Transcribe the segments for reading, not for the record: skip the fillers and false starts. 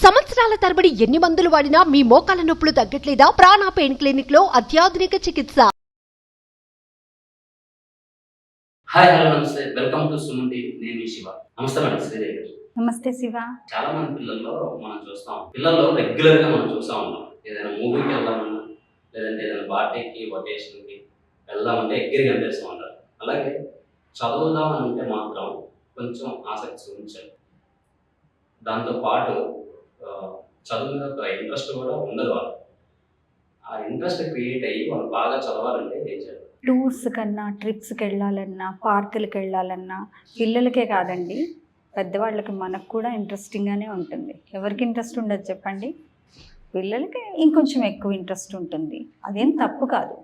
సంవత్సరాల తరబడి ఎన్ని మందులు వాడినా మీ మోకాల నొప్పులు తగ్గట్లేదా? ప్రాణ పెయిన్ క్లినిక్ లో అత్యాధునిక చికిత్స. హాయ్ హలో నమస్తే, వెల్కమ్ టు సుమన్ టీవీ. నేను శివ. నమస్తే మేడం, శ్రీదేవి గారు. నమస్తే శివ. చాలా మంది పిల్లల్లో మనం చూస్తాం, పిల్లల్లో రెగ్యులర్ గా మనం చూస్తూ ఉంటాం. ఏదైనా మూవీకి వెళ్దామన్నా, లేదంటే ఏదైనా పార్టీకి వొకేషన్కి వెళ్దామంటే ఎగ్గిరి కనిపిస్తూ ఉంటారు. అలాగే చదువుదామని అంటే మాత్రం కొంచెం ఆసక్తి చూపించాలి. దాంతో పాటు చదువు మీద ఒక ఇంట్రెస్ట్ కూడా ఉండదు. వాళ్ళు ఆ ఇంట్రెస్ట్ క్రియేట్ అయ్యి వాళ్ళు బాగా చదవాలంటే ఏం చేయాలి? టూర్స్ కన్నా, ట్రిప్స్కి వెళ్ళాలన్నా, పార్కులకి వెళ్ళాలన్నా పిల్లలకే కాదండి, పెద్దవాళ్ళకి మనకు కూడా ఇంట్రెస్టింగ్గానే ఉంటుంది. ఎవరికి ఇంట్రెస్ట్ ఉండదు చెప్పండి? పిల్లలకి ఇంకొంచెం ఎక్కువ ఇంట్రెస్ట్ ఉంటుంది. అదేం తప్పు కాదు.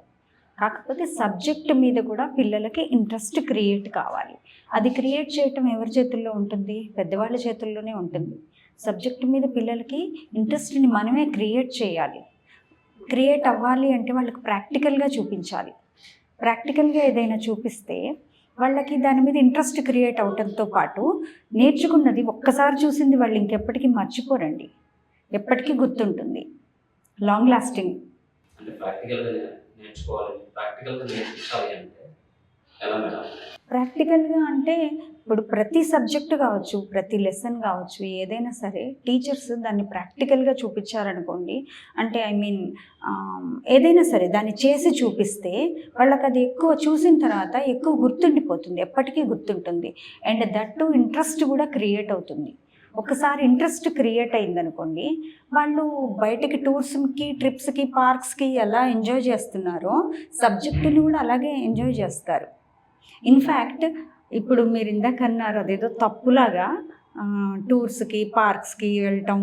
కాకపోతే సబ్జెక్ట్ మీద కూడా పిల్లలకి ఇంట్రెస్ట్ క్రియేట్ కావాలి. అది క్రియేట్ చేయటం ఎవరి చేతుల్లో ఉంటుంది? పెద్దవాళ్ళ చేతుల్లోనే ఉంటుంది. సబ్జెక్ట్ మీద పిల్లలకి ఇంట్రెస్ట్ని మనమే క్రియేట్ చేయాలి. క్రియేట్ అవ్వాలి అంటే వాళ్ళకి ప్రాక్టికల్గా చూపించాలి. ప్రాక్టికల్గా ఏదైనా చూపిస్తే వాళ్ళకి దాని మీద ఇంట్రెస్ట్ క్రియేట్ అవడంతో పాటు నేర్చుకున్నది ఒక్కసారి చూసింది వాళ్ళు ఇంకెప్పటికీ మర్చిపోరండి. ఎప్పటికీ గుర్తుంటుంది, లాంగ్ లాస్టింగ్. అంటే ప్రాక్టికల్గా నేర్చుకోవాలి, ప్రాక్టికల్గా నేర్పించాలి అంటే ఎలా మేడం? ప్రాక్టికల్గా అంటే ఇప్పుడు ప్రతి సబ్జెక్టు కావచ్చు, ప్రతి లెసన్ కావచ్చు, ఏదైనా సరే టీచర్స్ దాన్ని ప్రాక్టికల్గా చూపించారనుకోండి, అంటే ఏదైనా సరే దాన్ని చేసి చూపిస్తే వాళ్ళకి అది ఎక్కువ చూసిన తర్వాత ఎక్కువ గుర్తుండిపోతుంది, ఎప్పటికీ గుర్తుంటుంది. అండ్ దట్టు ఇంట్రెస్ట్ కూడా క్రియేట్ అవుతుంది. ఒకసారి ఇంట్రెస్ట్ క్రియేట్ అయిందనుకోండి, వాళ్ళు బయటకి టూర్స్కి, ట్రిప్స్కి, పార్క్స్కి ఎలా ఎంజాయ్ చేస్తున్నారో సబ్జెక్టుని కూడా అలాగే ఎంజాయ్ చేస్తారు. ఇన్ఫ్యాక్ట్ ఇప్పుడు మీరు ఇందాక అన్నారు అదేదో తప్పులాగా టూర్స్కి, పార్క్స్కి వెళ్ళటం,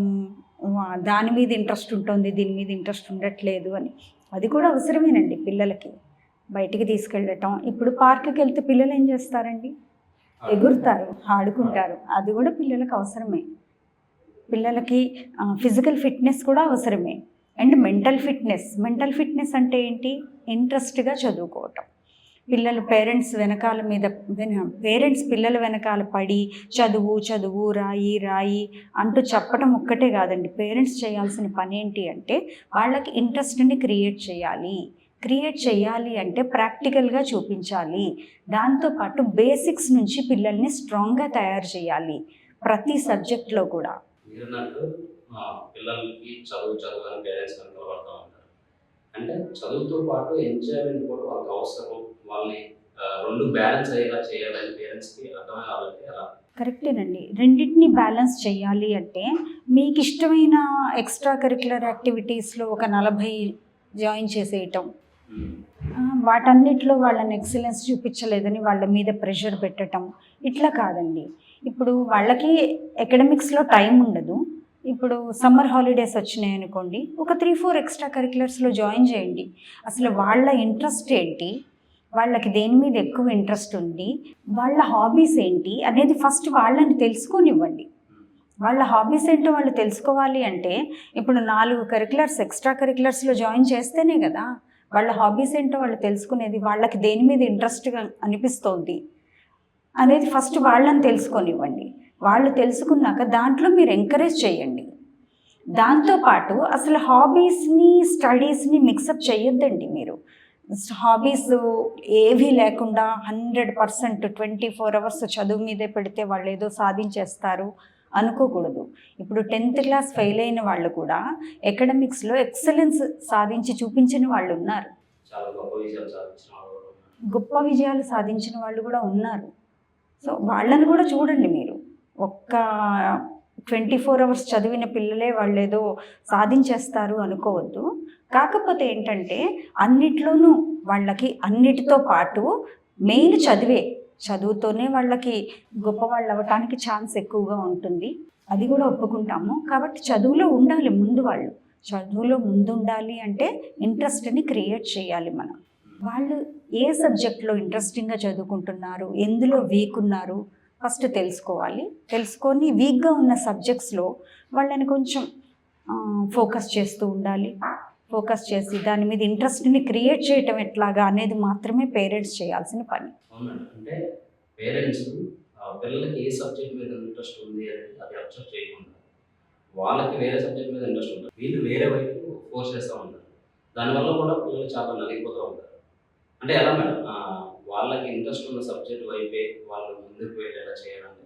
దాని మీద ఇంట్రెస్ట్ ఉంటుంది, దీని మీద ఇంట్రెస్ట్ ఉండట్లేదు అని. అది కూడా అవసరమేనండి పిల్లలకి. బయటికి తీసుకెళ్ళటం, ఇప్పుడు పార్క్కి వెళ్తే పిల్లలు ఏం చేస్తారండి? ఎగురుతారు, ఆడుకుంటారు. అది కూడా పిల్లలకు అవసరమే. పిల్లలకి ఫిజికల్ ఫిట్నెస్ కూడా అవసరమే. అండ్ మెంటల్ ఫిట్నెస్ అంటే ఏంటి? ఇంట్రెస్ట్గా చదువుకోవటం. పేరెంట్స్ పిల్లల వెనకాల పడి చదువు రాయి అంటూ చెప్పడం ఒక్కటే కాదండి. పేరెంట్స్ చేయాల్సిన పని ఏంటి అంటే వాళ్ళకి ఇంట్రెస్ట్ని క్రియేట్ చేయాలి అంటే ప్రాక్టికల్గా చూపించాలి. దాంతోపాటు బేసిక్స్ నుంచి పిల్లల్ని స్ట్రాంగ్గా తయారు చేయాలి ప్రతి సబ్జెక్ట్లో కూడా. పిల్లలకి చదువు అని పేరెంట్స్ కనుక అంటే చదువుతో పాటు ఎంజాయ్మెంట్ కూడా వాళ్ళకి అవసరం. వాళ్ళని రెండు బ్యాలెన్స్ అయ్యేలా చేయాలని పేరెంట్స్కి అర్థమై వాళ్ళకి అలా. కరెక్టేనండి. రెండింటిని బ్యాలెన్స్ చేయాలి అంటే మీకు ఇష్టమైన ఎక్స్ట్రా కరిక్యులర్ యాక్టివిటీస్లో ఒక 40 జాయిన్ చేసేయటం, వాటన్నిటిలో వాళ్ళని ఎక్సలెన్స్ చూపించలేదని వాళ్ళ మీద ప్రెషర్ పెట్టడం, ఇట్లా కాదండి. ఇప్పుడు వాళ్ళకి అకాడమిక్స్లో టైం ఉండదు. ఇప్పుడు సమ్మర్ హాలిడేస్ వచ్చినాయి అనుకోండి, ఒక 3-4 ఎక్స్ట్రా కరిక్యులర్స్లో జాయిన్ చేయండి. అసలు వాళ్ళ ఇంట్రెస్ట్ ఏంటి, వాళ్ళకి దేని మీద ఎక్కువ ఇంట్రెస్ట్ ఉంది, వాళ్ళ హాబీస్ ఏంటి అనేది ఫస్ట్ వాళ్ళని తెలుసుకోనివ్వండి. వాళ్ళ హాబీస్ ఏంటో వాళ్ళు తెలుసుకోవాలి అంటే ఇప్పుడు 4 కరిక్యులర్స్ ఎక్స్ట్రా కరిక్యులర్స్లో జాయిన్ చేస్తేనే కదా వాళ్ళ హాబీస్ ఏంటో వాళ్ళు తెలుసుకునేది. వాళ్ళకి దేని మీద ఇంట్రెస్ట్గా అనిపిస్తోంది అనేది ఫస్ట్ వాళ్ళని తెలుసుకోనివ్వండి. వాళ్ళు తెలుసుకున్నాక దాంట్లో మీరు ఎంకరేజ్ చేయండి. దాంతోపాటు అసలు హాబీస్ని, స్టడీస్ని మిక్సప్ చేయొద్దండి. మీరు హాబీస్ ఏవీ లేకుండా 100% 24 hours చదువు మీదే పెడితే వాళ్ళు ఏదో సాధించేస్తారు అనుకోకూడదు. ఇప్పుడు 10th క్లాస్ ఫెయిల్ అయిన వాళ్ళు కూడా అకాడమిక్స్లో ఎక్సలెన్స్ సాధించి చూపించిన వాళ్ళు ఉన్నారు. గొప్ప విజయాలు సాధించిన వాళ్ళు కూడా ఉన్నారు. సో వాళ్ళని కూడా చూడండి మీరు. ఒక్క 24 hours చదివిన పిల్లలే వాళ్ళు ఏదో సాధించేస్తారు అనుకోవద్దు. కాకపోతే ఏంటంటే అన్నిట్లోనూ వాళ్ళకి అన్నిటితో పాటు మెయిన్ చదువుతోనే వాళ్ళకి గొప్పవాళ్ళు అవ్వటానికి ఛాన్స్ ఎక్కువగా ఉంటుంది. అది కూడా ఒప్పుకుంటాము. కాబట్టి చదువులో ఉండాలి ముందు. వాళ్ళు చదువులో ముందు ఉండాలి అంటే ఇంట్రెస్ట్ని క్రియేట్ చేయాలి మనం. వాళ్ళు ఏ సబ్జెక్ట్లో ఇంట్రెస్టింగ్గా చదువుకుంటున్నారు, ఎందులో వీక్ ఉన్నారు ఫస్ట్ తెలుసుకొని వీక్గా ఉన్న సబ్జెక్ట్స్లో వాళ్ళని కొంచెం ఫోకస్ చేసి దాని మీద ఇంట్రెస్ట్ని క్రియేట్ చేయటం ఎట్లాగా అనేది మాత్రమే పేరెంట్స్ చేయాల్సిన పని. అంటే పేరెంట్స్ పిల్లలకి ఏ సబ్జెక్ట్ మీద ఇంట్రెస్ట్ ఉంది అనేది అది అబ్జర్వ్ చేయకుండా వాళ్ళకి వేరే సబ్జెక్ట్ మీద ఇంట్రెస్ట్ ఉంటుంది, వీళ్ళు వేరే వైపు ఫోర్స్ చేస్తూ ఉంటారు. దానివల్ల కూడా పిల్లలు చాలా నలిగిపోతూ ఉంటారు. అంటే ఎలా మేడం, వాళ్ళకి ఇంట్రెస్ట్ ఉన్న సబ్జెక్ట్ వైపే వాళ్ళు ముందుకు వెళ్ళేలా చేయాలంటే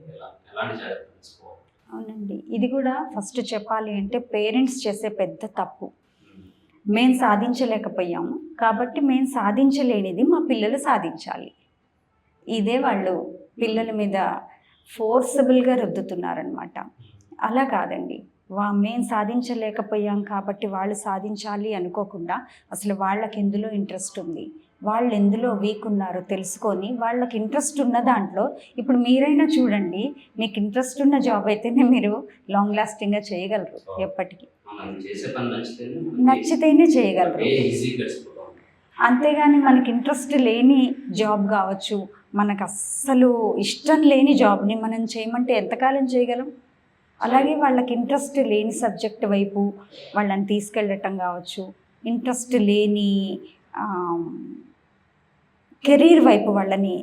ఎలాంటి జాగ్రత్తలు తీసుకోవాలి? అవునండి, ఇది కూడా ఫస్ట్ చెప్పాలి అంటే పేరెంట్స్ చేసే పెద్ద తప్పు. మేము సాధించలేకపోయాము కాబట్టి మేము సాధించలేనిది మా పిల్లలు సాధించాలి, ఇదే వాళ్ళు పిల్లల మీద ఫోర్సబుల్గా రుద్దుతున్నారనమాట. అలా కాదండి, మేము సాధించలేకపోయాం కాబట్టి వాళ్ళు సాధించాలి అనుకోకుండా అసలు వాళ్ళకి ఎందులో ఇంట్రెస్ట్ ఉంది, వాళ్ళు ఎందులో వీక్ ఉన్నారో తెలుసుకొని వాళ్ళకి ఇంట్రెస్ట్ ఉన్న దాంట్లో, ఇప్పుడు మీరైనా చూడండి, మీకు ఇంట్రెస్ట్ ఉన్న జాబ్ అయితేనే మీరు లాంగ్ లాస్టింగ్గా చేయగలరు, ఎప్పటికీ నచ్చితేనే చేయగలరు. అంతేగాని మనకి ఇంట్రెస్ట్ లేని జాబ్ కావచ్చు, మనకు అస్సలు ఇష్టం లేని జాబ్ని మనం చేయమంటే ఎంతకాలం చేయగలం? అలాగే వాళ్ళకి ఇంట్రెస్ట్ లేని సబ్జెక్ట్ వైపు వాళ్ళని తీసుకెళ్ళటం కావచ్చు, ఇంట్రెస్ట్ లేని కెరీర్ వైపు వాళ్ళని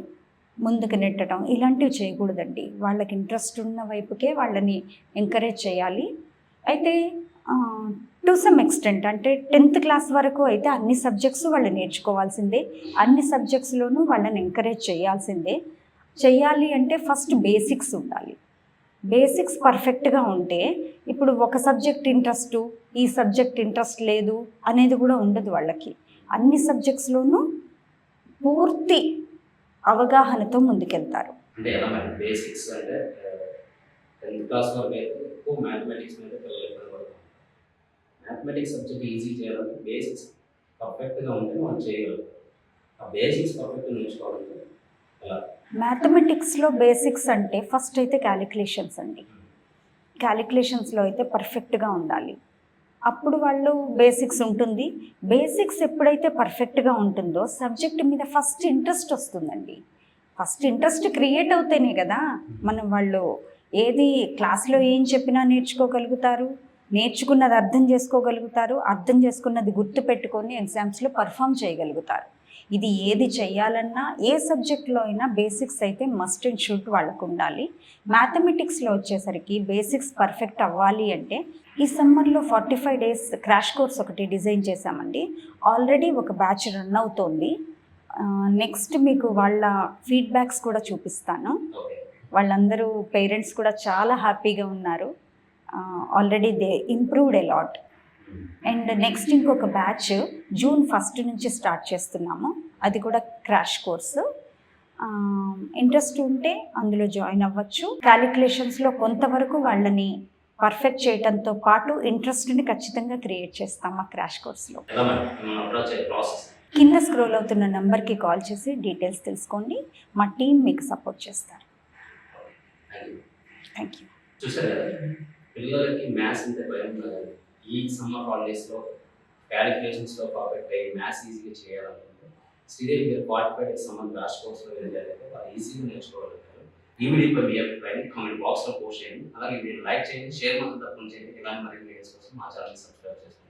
ముందుకు నెట్టడం, ఇలాంటివి చేయకూడదండి. వాళ్ళకి ఇంట్రెస్ట్ ఉన్న వైపుకే వాళ్ళని ఎంకరేజ్ చేయాలి. అయితే టు సమ్ ఎక్స్టెంట్ అంటే 10th క్లాస్ వరకు అయితే అన్ని సబ్జెక్ట్స్ వాళ్ళు నేర్చుకోవాల్సిందే, అన్ని సబ్జెక్ట్స్లోనూ వాళ్ళని ఎంకరేజ్ చేయాల్సిందే. చేయాలి అంటే ఫస్ట్ బేసిక్స్ ఉండాలి. బేసిక్స్ పర్ఫెక్ట్గా ఉంటే ఇప్పుడు ఒక సబ్జెక్ట్ ఇంట్రెస్ట్, ఈ సబ్జెక్ట్ ఇంట్రెస్ట్ లేదు అనేది కూడా ఉండదు వాళ్ళకి. అన్ని సబ్జెక్ట్స్లోనూ పూర్తి అవగాహనతో ముందుకెళ్తారు. అంటే ఎలా మేడం, బేసిక్స్ అంటే 10th క్లాస్ వరకు అయితే ఎక్కువ మ్యాథమెటిక్స్ మీద పిల్లలు ఇబ్బంది పడుతుంది. మ్యాథమెటిక్స్ సబ్జెక్ట్ ఈజీ చేయాలంటే బేసిక్స్ పర్ఫెక్ట్గా ఉంటే మనం చేయగలుగుతాం. ఆ బేసిక్స్ పర్ఫెక్ట్గా నేర్చుకోవాలంటే ఎలా? మ్యాథమెటిక్స్లో బేసిక్స్ అంటే ఫస్ట్ అయితే క్యాలిక్యులేషన్స్ అండి. క్యాలిక్యులేషన్స్లో అయితే పర్ఫెక్ట్గా ఉండాలి, అప్పుడు వాళ్ళు బేసిక్స్ ఉంటుంది. బేసిక్స్ ఎప్పుడైతే పర్ఫెక్ట్గా ఉంటుందో సబ్జెక్ట్ మీద ఫస్ట్ ఇంట్రెస్ట్ వస్తుందండి. ఫస్ట్ ఇంట్రెస్ట్ క్రియేట్ అవుతేనే కదా మనం వాళ్ళు ఏది క్లాస్లో ఏం చెప్పినా నేర్చుకోగలుగుతారు, నేర్చుకున్నది అర్థం చేసుకోగలుగుతారు, అర్థం చేసుకున్నది గుర్తు పెట్టుకొని ఎగ్జామ్స్లో పర్ఫామ్ చేయగలుగుతారు. ఇది ఏది చేయాలన్నా ఏ సబ్జెక్ట్లో అయినా బేసిక్స్ అయితే మస్ట్ అండ్ షుడ్ వాళ్ళకు ఉండాలి. మ్యాథమెటిక్స్లో వచ్చేసరికి బేసిక్స్ పర్ఫెక్ట్ అవ్వాలి అంటే ఈ సమ్మర్లో 45 days క్రాష్ కోర్స్ ఒకటి డిజైన్ చేశామండి. ఆల్రెడీ ఒక బ్యాచ్ రన్ అవుతోంది. నెక్స్ట్ మీకు వాళ్ళ ఫీడ్బ్యాక్స్ కూడా చూపిస్తాను. వాళ్ళందరూ పేరెంట్స్ కూడా చాలా హ్యాపీగా ఉన్నారు. Already they improved a lot. And next ఇంకొక బ్యాచ్ June 1st నుంచి స్టార్ట్ చేస్తున్నాము, అది కూడా క్రాష్ కోర్సు. ఇంట్రెస్ట్ ఉంటే అందులో జాయిన్ అవ్వచ్చు. క్యాలిక్యులేషన్స్లో కొంతవరకు వాళ్ళని పర్ఫెక్ట్ చేయడంతో పాటు ఇంట్రెస్ట్ని ఖచ్చితంగా క్రియేట్ చేస్తాం మా క్రాష్ కోర్స్లో. కింద స్క్రోల్ అవుతున్న నెంబర్కి కాల్ చేసి డీటెయిల్స్ తెలుసుకోండి, మా టీం మీకు సపోర్ట్ చేస్తారు. Thank you. చూసారు కదా, పిల్లలకి మ్యాథ్స్ అంటే భయం కాదు. ఈ సమ్మర్ హాలిడేస్లో క్యాలిక్యులేషన్స్లో పర్ఫెక్ట్ అయ్యి మ్యాథ్స్ ఈజీగా చేయాలనుకుంటే శ్రీదేవి గారు 45 days సమ్మర్ క్రాష్ కోర్స్లో వెళ్ళారైతే వాళ్ళు ఈజీగా నేర్చుకోగలుగుతారు. ఈ వీడియోపై మీ అభిప్రాయాన్ని కామెంట్ బాక్స్లో పోస్ట్ చేయండి. అలాగే మీరు లైక్ చేయండి, షేర్ మాత్రం తప్పకుండా చేయండి. ఇలాంటి మరిన్ని వీడియోస్ కోసం మా ఛానల్ని సబ్స్క్రైబ్ చేసుకోండి.